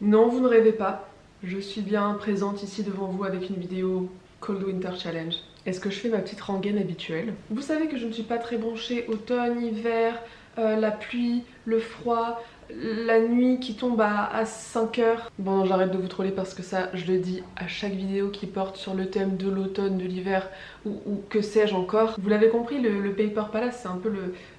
Non, vous ne rêvez pas, je suis bien présente ici devant vous avec une vidéo Cold Winter Challenge. Est-ce que je fais ma petite rengaine habituelle? Vous savez que je ne suis pas très branchée automne, hiver, la pluie, le froid, la nuit qui tombe à 5 heures. Bon, j'arrête de vous troller parce que ça, je le dis à chaque vidéo qui porte sur le thème de l'automne, de l'hiver ou que sais-je encore. Vous l'avez compris, le Paper Palace, c'est un peu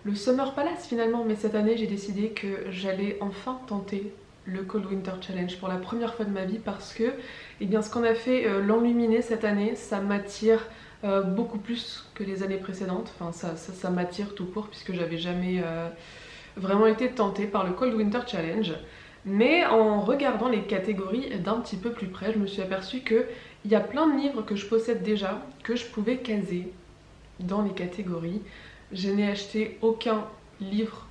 le Summer Palace finalement, mais cette année j'ai décidé que j'allais enfin tenter le Cold Winter Challenge pour la première fois de ma vie parce que eh bien, ce qu'on a fait l'enluminé cette année, ça m'attire beaucoup plus que les années précédentes. Enfin, ça m'attire tout court puisque j'avais jamais vraiment été tentée par le Cold Winter Challenge. Mais en regardant les catégories d'un petit peu plus près, je me suis aperçue qu'il y a plein de livres que je possède déjà, que je pouvais caser dans les catégories. Je n'ai acheté aucun livre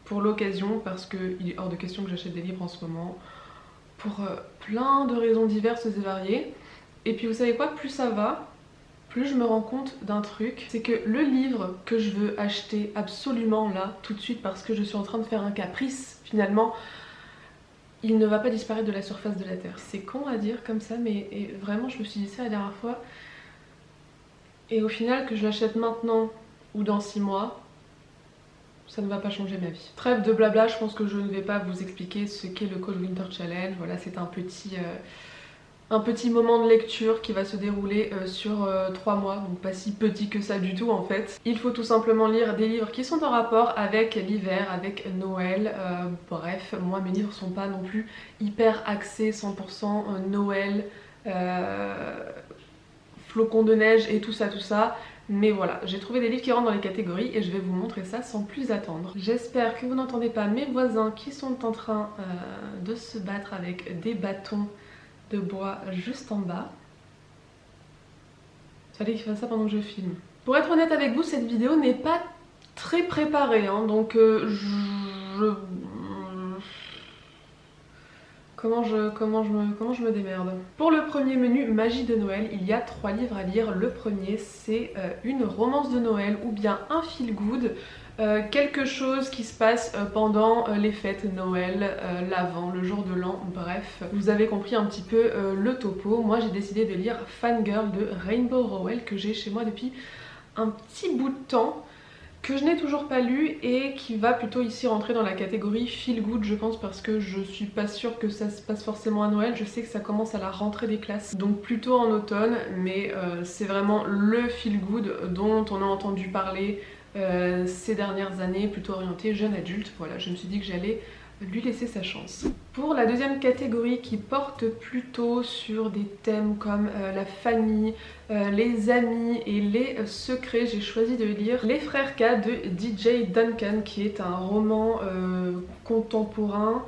pour l'occasion parce qu'il est hors de question que j'achète des livres en ce moment pour plein de raisons diverses et variées. Et puis vous savez quoi, plus ça va, plus je me rends compte d'un truc, c'est que le livre que je veux acheter absolument là, tout de suite, parce que je suis en train de faire un caprice finalement, il ne va pas disparaître de la surface de la Terre. C'est con à dire comme ça, mais vraiment je me suis dit ça la dernière fois. Et au final, que je l'achète maintenant ou dans 6 mois, ça ne va pas changer ma vie. Trêve de blabla, je pense que je ne vais pas vous expliquer ce qu'est le Cold Winter Challenge. Voilà, c'est un petit moment de lecture qui va se dérouler sur 3 mois, donc pas si petit que ça du tout en fait. Il faut tout simplement lire des livres qui sont en rapport avec l'hiver, avec Noël. Bref, moi mes livres sont pas non plus hyper axés 100% Noël, flocons de neige et tout ça. Mais voilà, j'ai trouvé des livres qui rentrent dans les catégories et je vais vous montrer ça sans plus attendre. J'espère que vous n'entendez pas mes voisins qui sont en train de se battre avec des bâtons de bois juste en bas. Il fallait qu'ils fassent ça pendant que je filme. Pour être honnête avec vous, cette vidéo n'est pas très préparée, hein, donc Comment je me démerde. Pour le premier menu Magie de Noël, il y a 3 livres à lire. Le premier, c'est une romance de Noël ou bien un feel good, quelque chose qui se passe pendant les fêtes Noël, l'Avent, le jour de l'an, bref. Vous avez compris un petit peu le topo. Moi, j'ai décidé de lire Fangirl de Rainbow Rowell que j'ai chez moi depuis un petit bout de temps, que je n'ai toujours pas lu et qui va plutôt ici rentrer dans la catégorie feel good je pense, parce que je suis pas sûre que ça se passe forcément à Noël. Je sais que ça commence à la rentrée des classes, donc plutôt en automne, mais c'est vraiment le feel good dont on a entendu parler ces dernières années, plutôt orienté jeune adulte. Voilà, je me suis dit que j'allais lui laisser sa chance. Pour la deuxième catégorie qui porte plutôt sur des thèmes comme la famille, les amis et les secrets, j'ai choisi de lire Les Frères K de DJ Duncan, qui est un roman contemporain,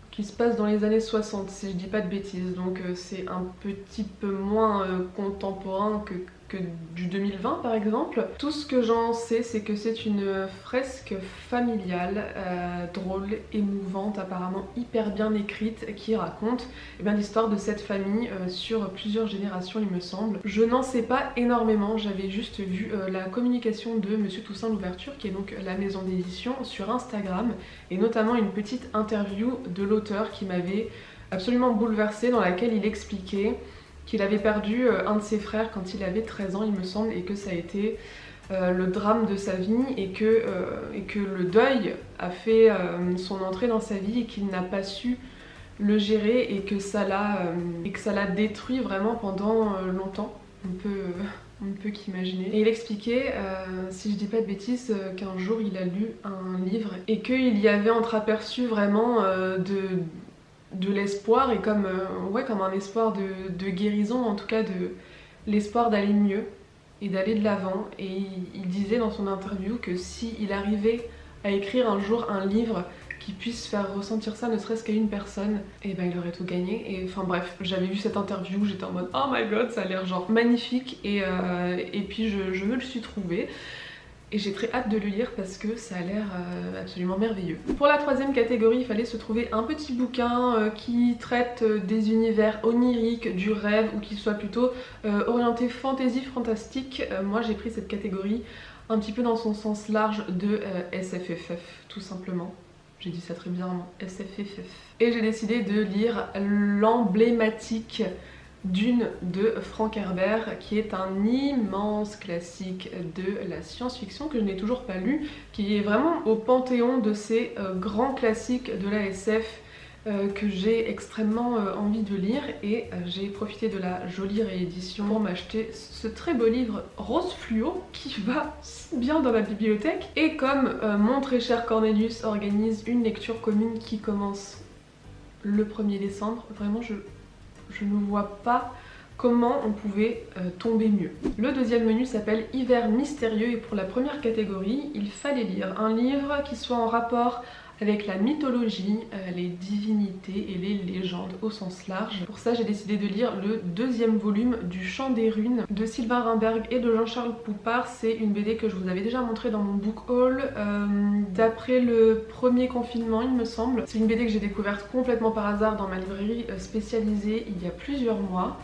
qui se passe dans les années 60 si je dis pas de bêtises, donc c'est un petit peu moins contemporain que du 2020 par exemple. Tout ce que j'en sais, c'est que c'est une fresque familiale drôle, émouvante, apparemment hyper bien écrite, qui raconte l'histoire de cette famille sur plusieurs générations il me semble. Je n'en sais pas énormément, j'avais juste vu la communication de Monsieur Toussaint Louverture, qui est donc la maison d'édition, sur Instagram, et notamment une petite interview de l'auteur qui m'avait absolument bouleversée, dans laquelle il expliquait qu'il avait perdu un de ses frères quand il avait 13 ans il me semble, et que ça a été le drame de sa vie, et que le deuil a fait son entrée dans sa vie et qu'il n'a pas su le gérer, et que ça l'a détruit vraiment pendant longtemps. On ne peut qu'imaginer. Et il expliquait, si je dis pas de bêtises, qu'un jour il a lu un livre et qu'il y avait entreaperçu vraiment de l'espoir, et comme un espoir de guérison, en tout cas de l'espoir d'aller mieux et d'aller de l'avant. Et il disait dans son interview que s'il arrivait à écrire un jour un livre qui puisse faire ressentir ça, ne serait-ce qu'à une personne, et ben il aurait tout gagné. Et enfin bref, j'avais vu cette interview, j'étais en mode oh my god, ça a l'air genre magnifique, et puis je me le suis trouvé. Et j'ai très hâte de le lire parce que ça a l'air absolument merveilleux. Pour la troisième catégorie, il fallait se trouver un petit bouquin qui traite des univers oniriques, du rêve, ou qui soit plutôt orienté fantasy, fantastique. Moi j'ai pris cette catégorie un petit peu dans son sens large de SFFF, tout simplement. j'ai dit ça très bien, SFFF. Et j'ai décidé de lire l'emblématique Dune de Frank Herbert, qui est un immense classique de la science-fiction que je n'ai toujours pas lu, qui est vraiment au panthéon de ces grands classiques de la SF que j'ai extrêmement envie de lire, et j'ai profité de la jolie réédition pour m'acheter ce très beau livre rose fluo qui va si bien dans ma bibliothèque. Et comme mon très cher Cornelius organise une lecture commune qui commence le 1er décembre, vraiment je ne vois pas comment on pouvait tomber mieux. Le deuxième menu s'appelle Hiver mystérieux, et pour la première catégorie, il fallait lire un livre qui soit en rapport avec la mythologie, les divinités et les légendes au sens large. Pour ça, j'ai décidé de lire le deuxième volume du Chant des Runes de Sylvain Rinberg et de Jean-Charles Poupart. C'est une BD que je vous avais déjà montrée dans mon book haul d'après le premier confinement, il me semble. C'est une BD que j'ai découverte complètement par hasard dans ma librairie spécialisée il y a plusieurs mois,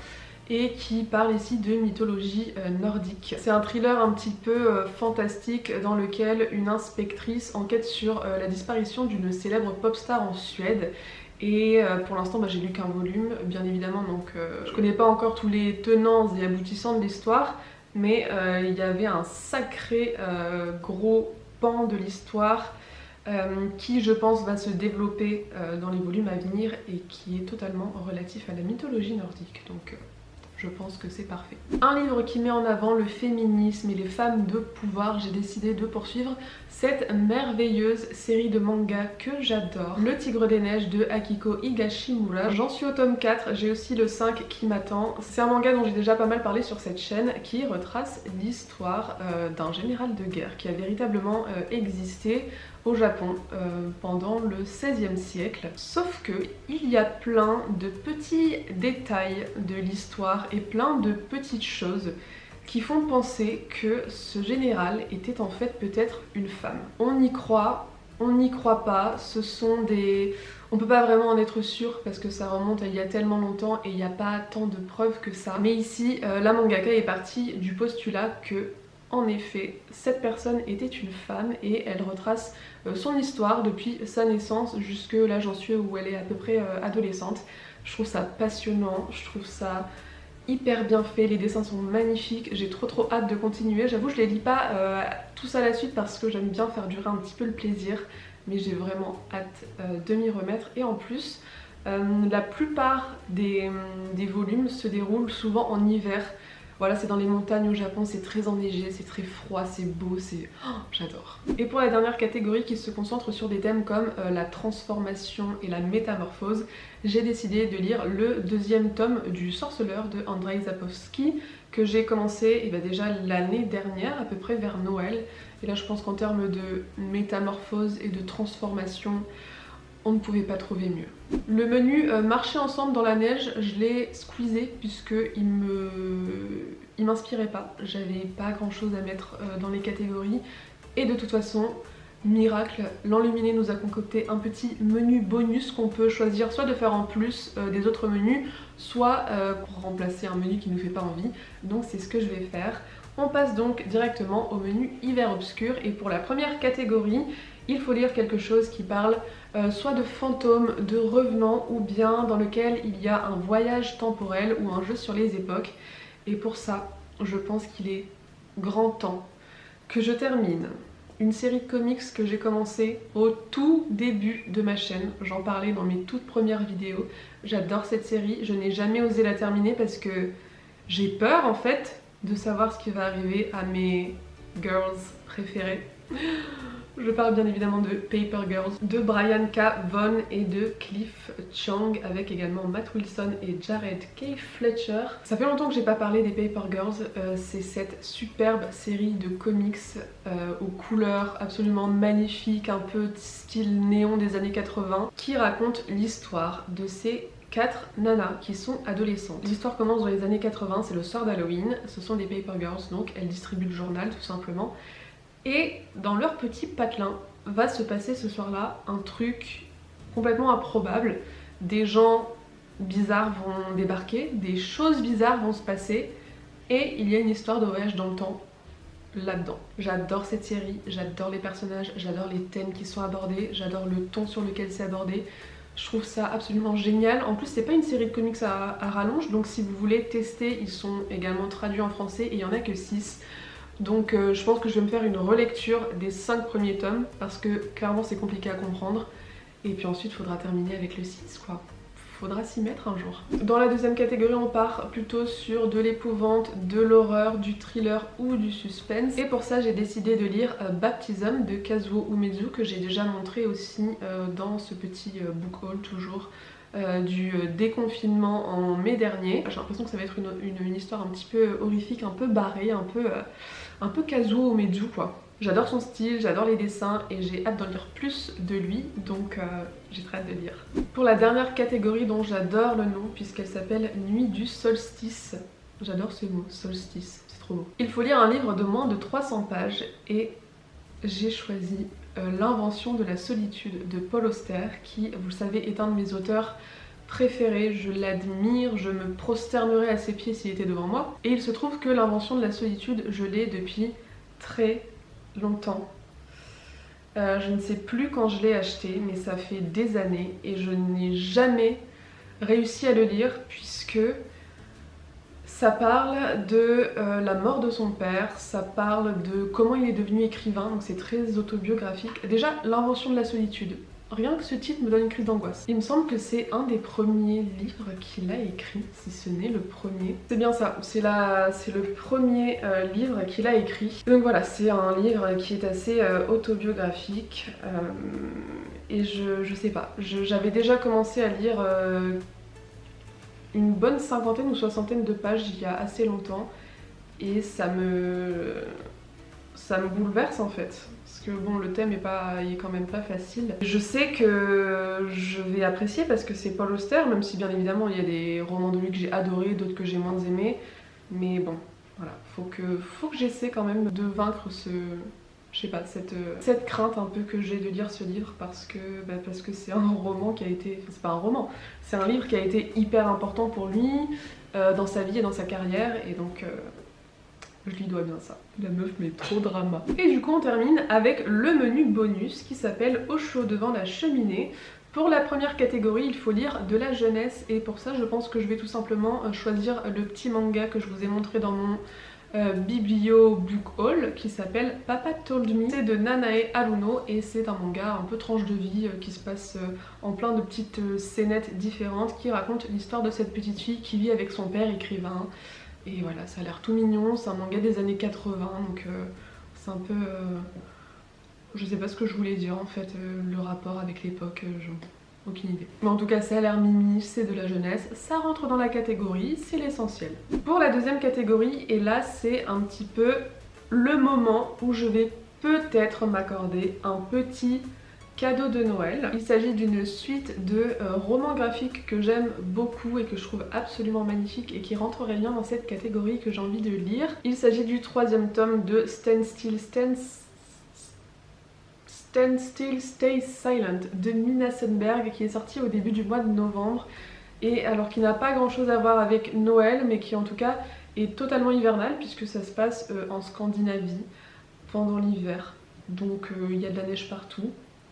et qui parle ici de mythologie nordique. C'est un thriller un petit peu fantastique dans lequel une inspectrice enquête sur la disparition d'une célèbre pop star en Suède. Et pour l'instant j'ai lu qu'un volume bien évidemment, donc je connais pas encore tous les tenants et aboutissants de l'histoire, mais il y avait un sacré gros pan de l'histoire qui je pense va se développer dans les volumes à venir et qui est totalement relatif à la mythologie nordique, donc je pense que c'est parfait. Un livre qui met en avant le féminisme et les femmes de pouvoir, j'ai décidé de poursuivre cette merveilleuse série de mangas que j'adore, Le Tigre des Neiges de Akiko Higashimura. J'en suis au tome 4, j'ai aussi le 5 qui m'attend. C'est un manga dont j'ai déjà pas mal parlé sur cette chaîne, qui retrace l'histoire d'un général de guerre qui a véritablement existé au Japon pendant le XVIe siècle. Sauf que il y a plein de petits détails de l'histoire et plein de petites choses qui font penser que ce général était en fait peut-être une femme. On y croit, on n'y croit pas, ce sont des... On peut pas vraiment en être sûr parce que ça remonte à il y a tellement longtemps et il n'y a pas tant de preuves que ça. Mais ici, la mangaka est partie du postulat que, en effet, cette personne était une femme et elle retrace son histoire depuis sa naissance jusque là j'en suis où elle est à peu près adolescente. Je trouve ça passionnant, je trouve ça hyper bien fait, les dessins sont magnifiques, j'ai trop hâte de continuer. J'avoue je les lis pas tous à la suite parce que j'aime bien faire durer un petit peu le plaisir, mais j'ai vraiment hâte de m'y remettre. Et en plus la plupart des volumes se déroulent souvent en hiver. Voilà, c'est dans les montagnes au Japon, c'est très enneigé, c'est très froid, c'est beau, c'est... Oh, j'adore. Et pour la dernière catégorie qui se concentre sur des thèmes comme la transformation et la métamorphose, j'ai décidé de lire le deuxième tome du Sorceleur de Andrzej Sapkowski, que j'ai commencé déjà l'année dernière, à peu près vers Noël. Et là je pense qu'en termes de métamorphose et de transformation, on ne pouvait pas trouver mieux. Le menu marcher ensemble dans la neige, je l'ai squeezé puisque il m'inspirait pas. J'avais pas grand chose à mettre dans les catégories. Et de toute façon, miracle, l'Enluminé nous a concocté un petit menu bonus qu'on peut choisir soit de faire en plus des autres menus, soit pour remplacer un menu qui nous fait pas envie. Donc c'est ce que je vais faire. On passe donc directement au menu Hiver obscur, et pour la première catégorie, il faut lire quelque chose qui parle soit de fantômes, de revenants, ou bien dans lequel il y a un voyage temporel ou un jeu sur les époques. Et pour ça, je pense qu'il est grand temps que je termine une série de comics que j'ai commencé au tout début de ma chaîne. J'en parlais dans mes toutes premières vidéos. J'adore cette série, je n'ai jamais osé la terminer parce que j'ai peur en fait de savoir ce qui va arriver à mes girls préférées. Je parle bien évidemment de Paper Girls, de Brian K. Vaughan et de Cliff Chiang, avec également Matt Wilson et Jared K. Fletcher. Ça fait longtemps que j'ai pas parlé des Paper Girls, c'est cette superbe série de comics aux couleurs absolument magnifiques, un peu style néon des années 80, qui raconte l'histoire de ces 4 nanas qui sont adolescentes. L'histoire commence dans les années 80, c'est le soir d'Halloween, ce sont des Paper Girls, donc elles distribuent le journal tout simplement. Et dans leur petit patelin va se passer ce soir-là un truc complètement improbable. Des gens bizarres vont débarquer, des choses bizarres vont se passer, et il y a une histoire de voyage dans le temps là-dedans. J'adore cette série, j'adore les personnages, j'adore les thèmes qui sont abordés, j'adore le ton sur lequel c'est abordé. Je trouve ça absolument génial. En plus, c'est pas une série de comics à rallonge, donc si vous voulez tester, ils sont également traduits en français et il y en a que 6. Donc je pense que je vais me faire une relecture des 5 premiers tomes parce que clairement c'est compliqué à comprendre. Et puis ensuite, il faudra terminer avec le 6 quoi. Faudra s'y mettre un jour. Dans la deuxième catégorie, on part plutôt sur de l'épouvante, de l'horreur, du thriller ou du suspense. Et pour ça, j'ai décidé de lire Baptism de Kazuo Umezu, que j'ai déjà montré aussi dans ce petit book haul toujours du déconfinement en mai dernier. J'ai l'impression que ça va être une histoire un petit peu horrifique, un peu barrée, un peu Kazuo Umezu quoi. J'adore son style, j'adore les dessins et j'ai hâte d'en lire plus de lui, donc j'ai très hâte de lire. Pour la dernière catégorie dont j'adore le nom, puisqu'elle s'appelle Nuit du solstice. J'adore ce mot, solstice, c'est trop beau. Il faut lire un livre de moins de 300 pages et j'ai choisi L'invention de la solitude de Paul Auster, qui, vous le savez, est un de mes auteurs préféré, je l'admire, je me prosternerais à ses pieds s'il était devant moi. Et il se trouve que L'invention de la solitude, je l'ai depuis très longtemps. Je ne sais plus quand je l'ai acheté, mais ça fait des années et je n'ai jamais réussi à le lire puisque ça parle de la mort de son père, ça parle de comment il est devenu écrivain, donc c'est très autobiographique. Déjà, L'invention de la solitude. Rien que ce titre me donne une crise d'angoisse. Il me semble que c'est un des premiers livres qu'il a écrit, si ce n'est le premier. C'est bien ça, c'est le premier livre qu'il a écrit. Donc voilà, c'est un livre qui est assez autobiographique. Et je sais pas, j'avais déjà commencé à lire une bonne cinquantaine ou soixantaine de pages il y a assez longtemps. Et ça me bouleverse en fait. Parce que bon, le thème il est quand même pas facile. Je sais que je vais apprécier parce que c'est Paul Auster, même si bien évidemment il y a des romans de lui que j'ai adorés, d'autres que j'ai moins aimés. Mais bon, voilà, faut que j'essaie quand même de vaincre je sais pas, cette crainte un peu que j'ai de lire ce livre parce que c'est un roman qui a été... Enfin, c'est pas un roman, c'est un livre qui a été hyper important pour lui, dans sa vie et dans sa carrière, et donc... je lui dois bien ça. La meuf met trop drama. Et du coup on termine avec le menu bonus qui s'appelle Au chaud devant la cheminée. Pour la première catégorie, il faut lire de la jeunesse et pour ça je pense que je vais tout simplement choisir le petit manga que je vous ai montré dans mon biblio book haul qui s'appelle Papa Told Me. C'est de Nanae Haruno et c'est un manga un peu tranche de vie qui se passe en plein de petites scénettes différentes qui raconte l'histoire de cette petite fille qui vit avec son père écrivain. Et voilà, ça a l'air tout mignon, c'est un manga des années 80, donc c'est un peu... je sais pas ce que je voulais dire en fait, le rapport avec l'époque, aucune idée. Mais en tout cas, ça a l'air mimi, c'est de la jeunesse, ça rentre dans la catégorie, c'est l'essentiel. Pour la deuxième catégorie, et là c'est un petit peu le moment où je vais peut-être m'accorder un petit cadeau de Noël. Il s'agit d'une suite de romans graphiques que j'aime beaucoup et que je trouve absolument magnifique et qui rentrerait bien dans cette catégorie que j'ai envie de lire. Il s'agit du 3e tome de Stand Still, Stay Silent de Mina Sundberg qui est sorti au début du mois de novembre et alors qui n'a pas grand chose à voir avec Noël mais qui en tout cas est totalement hivernal puisque ça se passe en Scandinavie pendant l'hiver. Donc il y a de la neige partout.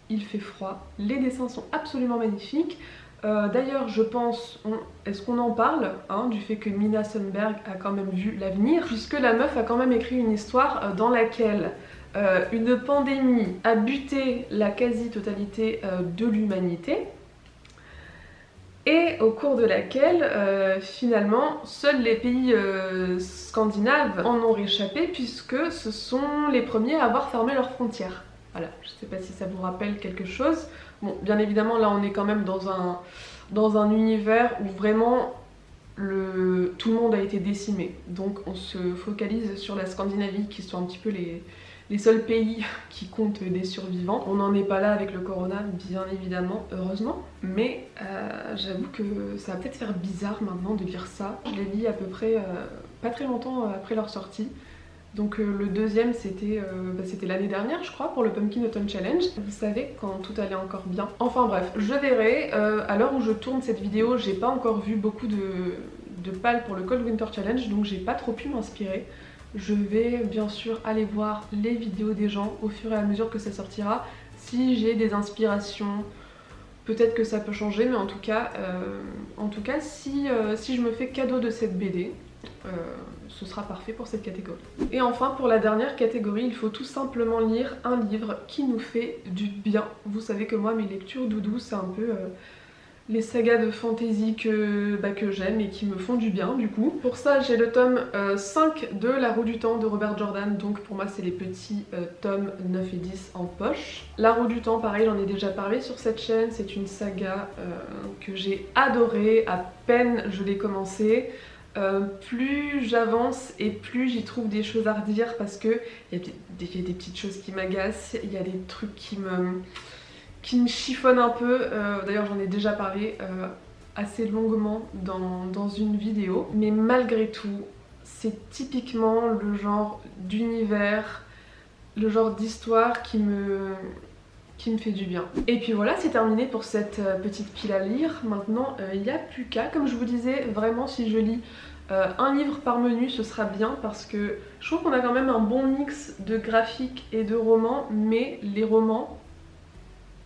Il fait froid, les dessins sont absolument magnifiques. D'ailleurs, je pense, est-ce qu'on en parle du fait que Mina Sundberg a quand même vu l'avenir, puisque la meuf a quand même écrit une histoire dans laquelle une pandémie a buté la quasi-totalité de l'humanité et au cours de laquelle finalement seuls les pays scandinaves en ont réchappé puisque ce sont les premiers à avoir fermé leurs frontières. Voilà, je sais pas si ça vous rappelle quelque chose. Bon, bien évidemment, là on est quand même dans un univers où vraiment tout le monde a été décimé. Donc on se focalise sur la Scandinavie, qui sont un petit peu les seuls pays qui comptent des survivants. On n'en est pas là avec le corona, bien évidemment, heureusement. Mais j'avoue que ça va peut-être faire bizarre maintenant de lire ça. Je l'ai lu à peu près pas très longtemps après leur sortie. Donc le deuxième c'était l'année dernière je crois pour le Pumpkin Autumn Challenge. Vous savez, quand tout allait encore bien. Enfin bref, je verrai. À l'heure où je tourne cette vidéo, j'ai pas encore vu beaucoup de pales pour le Cold Winter Challenge, donc j'ai pas trop pu m'inspirer. Je vais bien sûr aller voir les vidéos des gens au fur et à mesure que ça sortira. Si j'ai des inspirations, peut-être que ça peut changer, mais en tout cas si je me fais cadeau de cette BD, ce sera parfait pour cette catégorie. Et enfin, pour la dernière catégorie, il faut tout simplement lire un livre qui nous fait du bien. Vous savez que moi, mes lectures doudou, c'est un peu les sagas de fantasy que j'aime et qui me font du bien du coup. Pour ça, j'ai le tome 5 de La Roue du Temps de Robert Jordan, donc pour moi c'est les petits tomes 9 et 10 en poche. La Roue du Temps, pareil, j'en ai déjà parlé sur cette chaîne, c'est une saga que j'ai adorée, à peine je l'ai commencé. Plus j'avance et plus j'y trouve des choses à redire parce que il y a des petites choses qui m'agacent, il y a des trucs qui me chiffonne un peu, d'ailleurs j'en ai déjà parlé assez longuement dans une vidéo, mais malgré tout c'est typiquement le genre d'univers, le genre d'histoire qui me fait du bien. Et puis voilà, c'est terminé pour cette petite pile à lire. Maintenant il n'y a plus qu'à, comme je vous disais, vraiment si je lis un livre par menu ce sera bien parce que je trouve qu'on a quand même un bon mix de graphiques et de romans, mais les romans,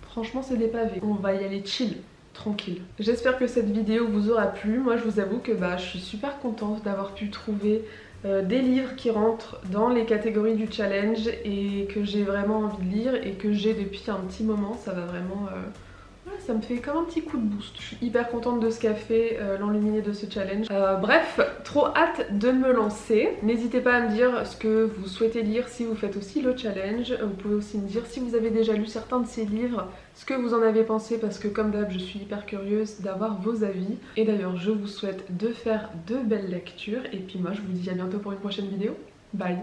franchement c'est des pavés. On va y aller chill, tranquille. J'espère que cette vidéo vous aura plu. Moi je vous avoue que je suis super contente d'avoir pu trouver des livres qui rentrent dans les catégories du challenge et que j'ai vraiment envie de lire et que j'ai depuis un petit moment. Ça va vraiment... ça me fait comme un petit coup de boost. Je suis hyper contente de ce qu'a fait l'enluminé de ce challenge. Bref, trop hâte de me lancer. N'hésitez pas à me dire ce que vous souhaitez lire si vous faites aussi le challenge. Vous pouvez aussi me dire si vous avez déjà lu certains de ces livres, ce que vous en avez pensé, parce que comme d'hab je suis hyper curieuse d'avoir vos avis. Et d'ailleurs je vous souhaite de faire de belles lectures et puis moi je vous dis à bientôt pour une prochaine vidéo. Bye!